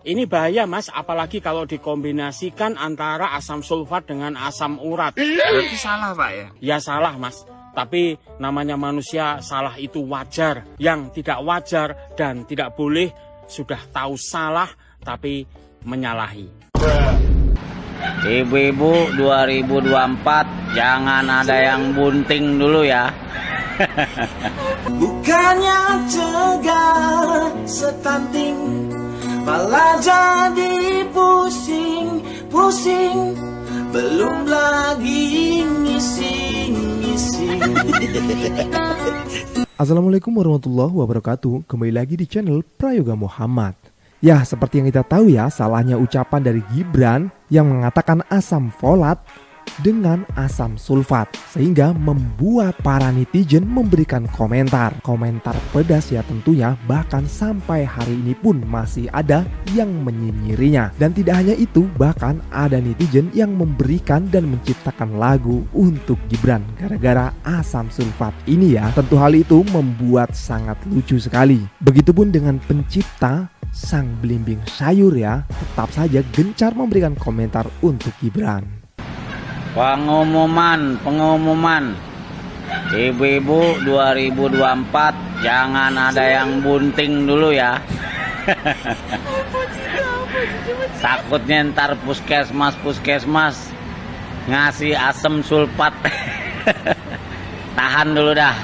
Ini bahaya Mas, apalagi kalau dikombinasikan antara asam sulfat dengan asam urat. Berarti salah Pak ya? Ya salah Mas, tapi namanya manusia salah itu wajar. Yang tidak wajar dan tidak boleh sudah tahu salah tapi menyalahi. Ibu-ibu 2024 jangan ada yang bunting dulu ya. Bukannya tegar setanting, malah jadi pusing-pusing, belum lagi ngising-ngising. Assalamualaikum warahmatullahi wabarakatuh. Kembali lagi di channel Prayoga Muhammad. Ya, seperti yang kita tahu ya, salahnya ucapan dari Gibran yang mengatakan asam folat dengan asam sulfat, sehingga membuat para netizen memberikan komentar pedas ya tentunya. Bahkan sampai hari ini pun masih ada yang menyinyirinya. Dan tidak hanya itu, bahkan ada netizen yang memberikan dan menciptakan lagu untuk Gibran gara-gara asam sulfat ini ya. Tentu hal itu membuat sangat lucu sekali. Begitupun dengan pencipta sang belimbing sayur ya, tetap saja gencar memberikan komentar untuk Gibran. Pengumuman ibu-ibu 2024 jangan ada yang bunting dulu ya. Takutnya ntar puskesmas ngasih asam sulfat. Tahan dulu dah.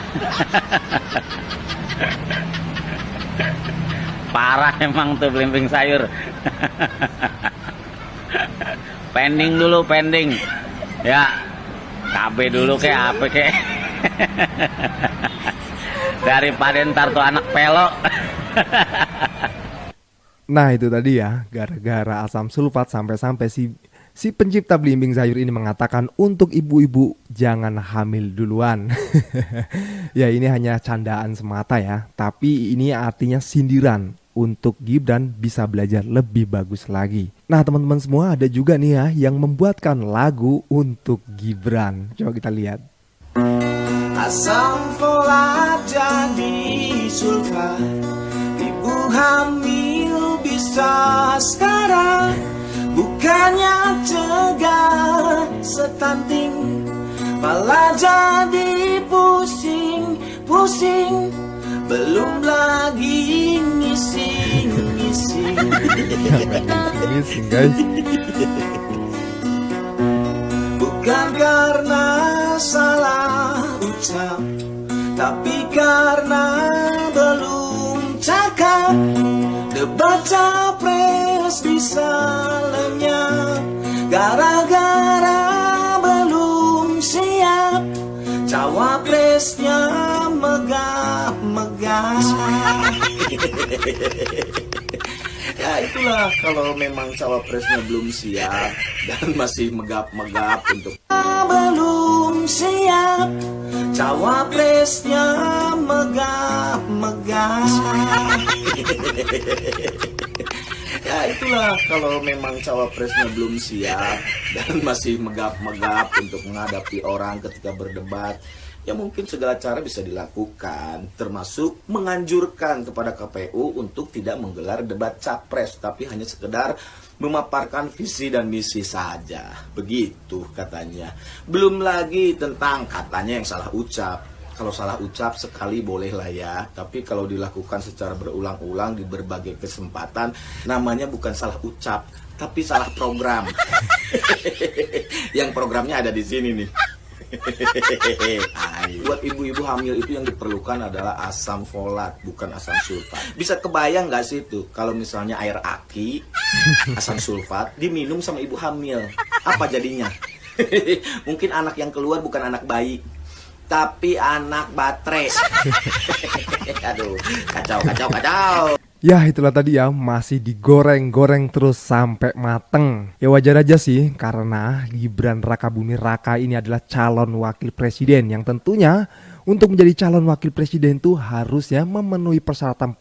Parah emang tuh belimbing sayur. Pending dulu. Ya, KB dulu kayak apa kayak. Daripada ntar tuh anak pelok. Nah itu tadi ya, gara-gara asam sulfat sampai-sampai si pencipta belimbing sayur ini mengatakan untuk ibu-ibu jangan hamil duluan. Ya ini hanya candaan semata ya, tapi ini artinya sindiran untuk Gibran bisa belajar lebih bagus lagi. Nah teman-teman semua, ada juga nih ya yang membuatkan lagu untuk Gibran. Coba kita lihat. Asam folat jadi sulfat, ibu hamil bisa sekarang. Bukannya tegar setanting, malah jadi pusing-pusing, belum lagi ngising-ngising. Guys. Bukan karena salah ucap, tapi karena belum cakap. Debat capres bisa lenyap gara-gara belum siap. Cawapresnya megap-megap. Ya itulah kalau memang cawapresnya belum siap dan masih megap-megap untuk belum siap. Cawapresnya megap-megap. Ya itulah kalau memang cawapresnya belum siap dan masih megap-megap untuk menghadapi orang ketika berdebat. Ya mungkin segala cara bisa dilakukan, termasuk menganjurkan kepada KPU untuk tidak menggelar debat capres, tapi hanya sekedar memaparkan visi dan misi saja. Begitu katanya. Belum lagi tentang katanya yang salah ucap. Kalau salah ucap sekali bolehlah ya, tapi kalau dilakukan secara berulang-ulang di berbagai kesempatan, namanya bukan salah ucap, tapi salah program. Yang programnya ada di sini nih. Buat ibu-ibu hamil itu yang diperlukan adalah asam folat, bukan asam sulfat. Bisa kebayang nggak sih itu kalau misalnya air aki, asam sulfat diminum sama ibu hamil, apa jadinya? Mungkin anak yang keluar bukan anak bayi, tapi anak baterai. Aduh, kacau. Ya itulah tadi ya, masih digoreng-goreng terus sampai mateng. Ya wajar aja sih, karena Gibran Rakabuming Raka ini adalah calon wakil presiden yang tentunya untuk menjadi calon wakil presiden tuh harusnya memenuhi persyaratan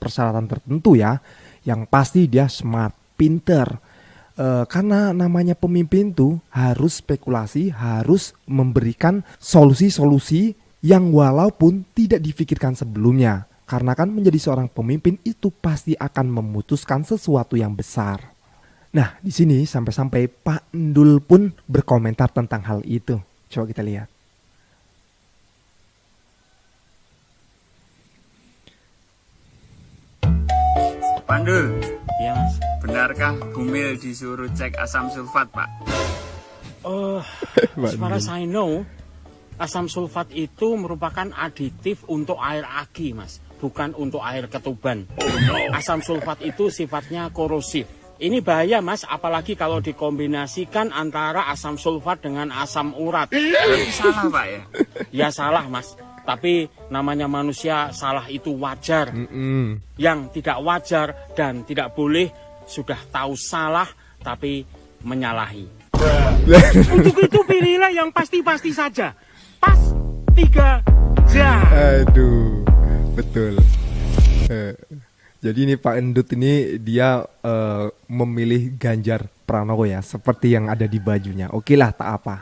tertentu ya. Yang pasti dia smart, pinter. Karena namanya pemimpin tuh harus spekulasi, harus memberikan solusi-solusi yang walaupun tidak difikirkan sebelumnya. Karena kan menjadi seorang pemimpin itu pasti akan memutuskan sesuatu yang besar. Nah, di sini sampai-sampai Pak Endul pun berkomentar tentang hal itu. Coba kita lihat. Pandul, Iya mas. benarkah Bumil disuruh cek asam sulfat, Pak? As far as I know, asam sulfat itu merupakan aditif untuk air aki mas, bukan untuk air ketuban. Asam sulfat itu sifatnya korosif. Ini bahaya mas, apalagi kalau dikombinasikan antara asam sulfat dengan asam urat. Berarti salah, Pak ya? Ya salah mas, tapi namanya manusia salah itu wajar. Yang tidak wajar dan tidak boleh sudah tahu salah tapi menyalahi. Untuk itu pilihlah yang pasti-pasti saja. Pas 3 jam. Aduh, betul. Jadi ini Pak Endut ini dia memilih Ganjar Pranowo ya, seperti yang ada di bajunya. Oke lah, tak apa.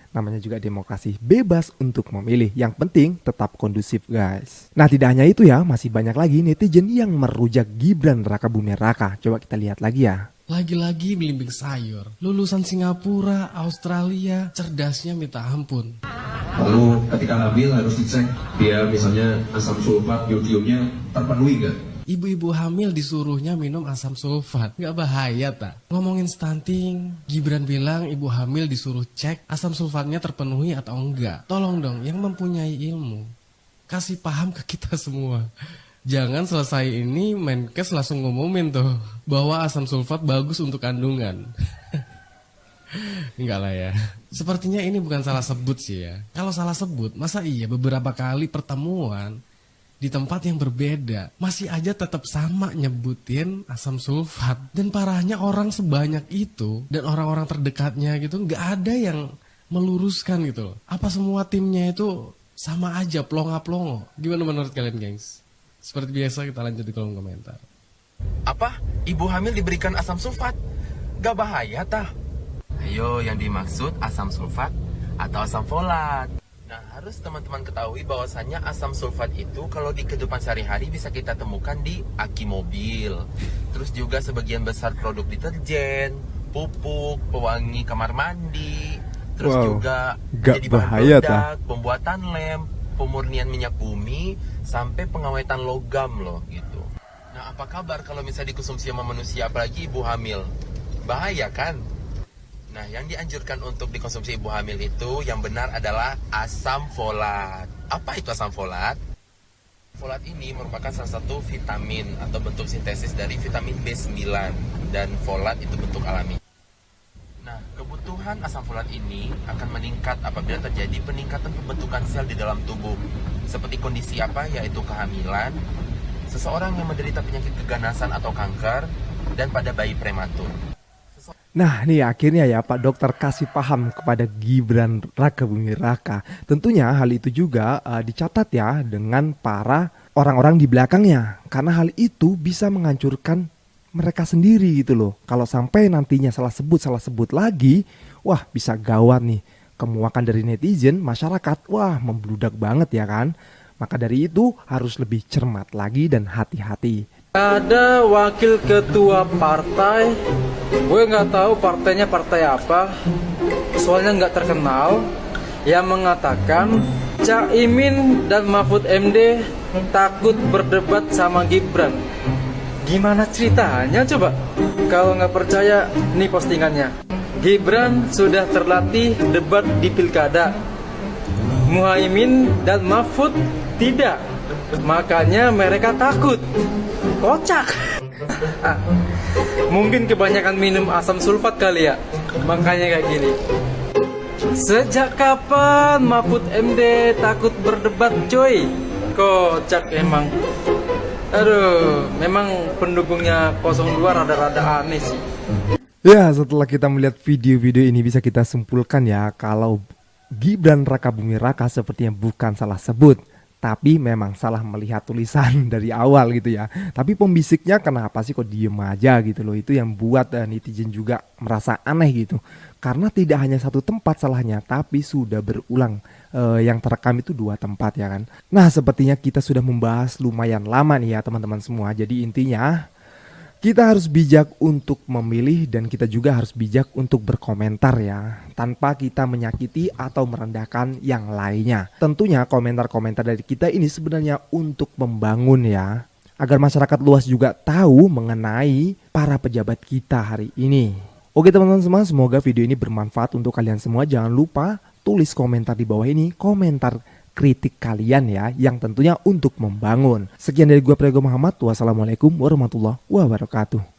Namanya juga demokrasi, bebas untuk memilih. Yang penting tetap kondusif guys. Nah tidak hanya itu ya, masih banyak lagi netizen yang merujak Gibran Rakabuming Raka. Coba kita lihat lagi ya. Lagi-lagi belimbing sayur, lulusan Singapura, Australia, cerdasnya minta ampun. Lalu ketika hamil harus dicek dia misalnya asam sulfat yodiumnya terpenuhi nggak? Ibu-ibu hamil disuruhnya minum asam sulfat, nggak bahaya tak? Ngomongin stunting, Gibran bilang ibu hamil disuruh cek asam sulfatnya terpenuhi atau enggak. Tolong dong yang mempunyai ilmu, kasih paham ke kita semua. Jangan selesai ini Menkes langsung ngumumin tuh bahwa asam sulfat bagus untuk kandungan. Enggak lah ya. Sepertinya ini bukan salah sebut sih ya. Kalau salah sebut, masa iya beberapa kali pertemuan di tempat yang berbeda masih aja tetap sama nyebutin asam sulfat. Dan parahnya orang sebanyak itu dan orang-orang terdekatnya gitu nggak ada yang meluruskan gitu loh. Apa semua timnya itu sama aja plonga-plongo? Gimana menurut kalian gengs? Seperti biasa kita lanjut di kolom komentar. Apa? Ibu hamil diberikan asam sulfat? Gak bahaya tah? Ayo yang dimaksud asam sulfat atau asam folat. Nah harus teman-teman ketahui bahwasannya asam sulfat itu kalau di kehidupan sehari-hari bisa kita temukan di aki mobil. Terus juga sebagian besar produk deterjen, pupuk, pewangi kamar mandi. Terus juga gak jadi bahan bahaya peledak, pembuatan lem, pemurnian minyak bumi, sampai pengawetan logam loh gitu. Nah apa kabar kalau misalnya dikonsumsi sama manusia apalagi ibu hamil? Bahaya kan? Nah yang dianjurkan untuk dikonsumsi ibu hamil itu yang benar adalah asam folat. Apa itu asam folat? Folat ini merupakan salah satu vitamin atau bentuk sintesis dari vitamin B9 dan folat itu bentuk alami. Nah, kebutuhan asam folat ini akan meningkat apabila terjadi peningkatan pembentukan sel di dalam tubuh. Seperti kondisi apa? Yaitu kehamilan, seseorang yang menderita penyakit keganasan atau kanker, dan pada bayi prematur. Nah nih akhirnya ya Pak Dokter kasih paham kepada Gibran Rakabuming Raka. Tentunya hal itu juga dicatat ya dengan para orang-orang di belakangnya. Karena hal itu bisa menghancurkan mereka sendiri gitu loh. Kalau sampai nantinya salah sebut lagi, wah bisa gawat nih. Kemuakan dari netizen, masyarakat, wah membludak banget ya kan. Maka dari itu harus lebih cermat lagi dan hati-hati. Ada wakil ketua partai, gue nggak tahu partainya partai apa, soalnya nggak terkenal, yang mengatakan Caimin dan Mahfud MD takut berdebat sama Gibran. Gimana ceritanya coba? Kalau nggak percaya, nih postingannya. Gibran sudah terlatih debat di pilkada. Muhaimin dan Mahfud tidak. Makanya mereka takut. Kocak. Mungkin kebanyakan minum asam sulfat kali ya. Makanya kayak gini. Sejak kapan Mahfud MD takut berdebat coy? Kocak emang. Aduh, memang pendukungnya 02 rada-rada aneh sih. Ya, setelah kita melihat video-video ini bisa kita simpulkan ya kalau Gibran Rakabuming Raka sepertinya bukan salah sebut, tapi memang salah melihat tulisan dari awal gitu ya. Tapi pembisiknya kenapa sih kok diem aja gitu loh. Itu yang buat netizen juga merasa aneh gitu. Karena tidak hanya satu tempat salahnya, tapi sudah berulang. Yang terekam itu 2 tempat ya kan. Nah sepertinya kita sudah membahas lumayan lama nih ya teman-teman semua. Jadi intinya kita harus bijak untuk memilih dan kita juga harus bijak untuk berkomentar ya, tanpa kita menyakiti atau merendahkan yang lainnya. Tentunya komentar-komentar dari kita ini sebenarnya untuk membangun ya, agar masyarakat luas juga tahu mengenai para pejabat kita hari ini. Oke teman-teman semua, semoga video ini bermanfaat untuk kalian semua. Jangan lupa tulis komentar di bawah ini, komentar kritik kalian ya, yang tentunya untuk membangun. Sekian dari gue Prayoga Muhammad. Wassalamualaikum warahmatullahi wabarakatuh.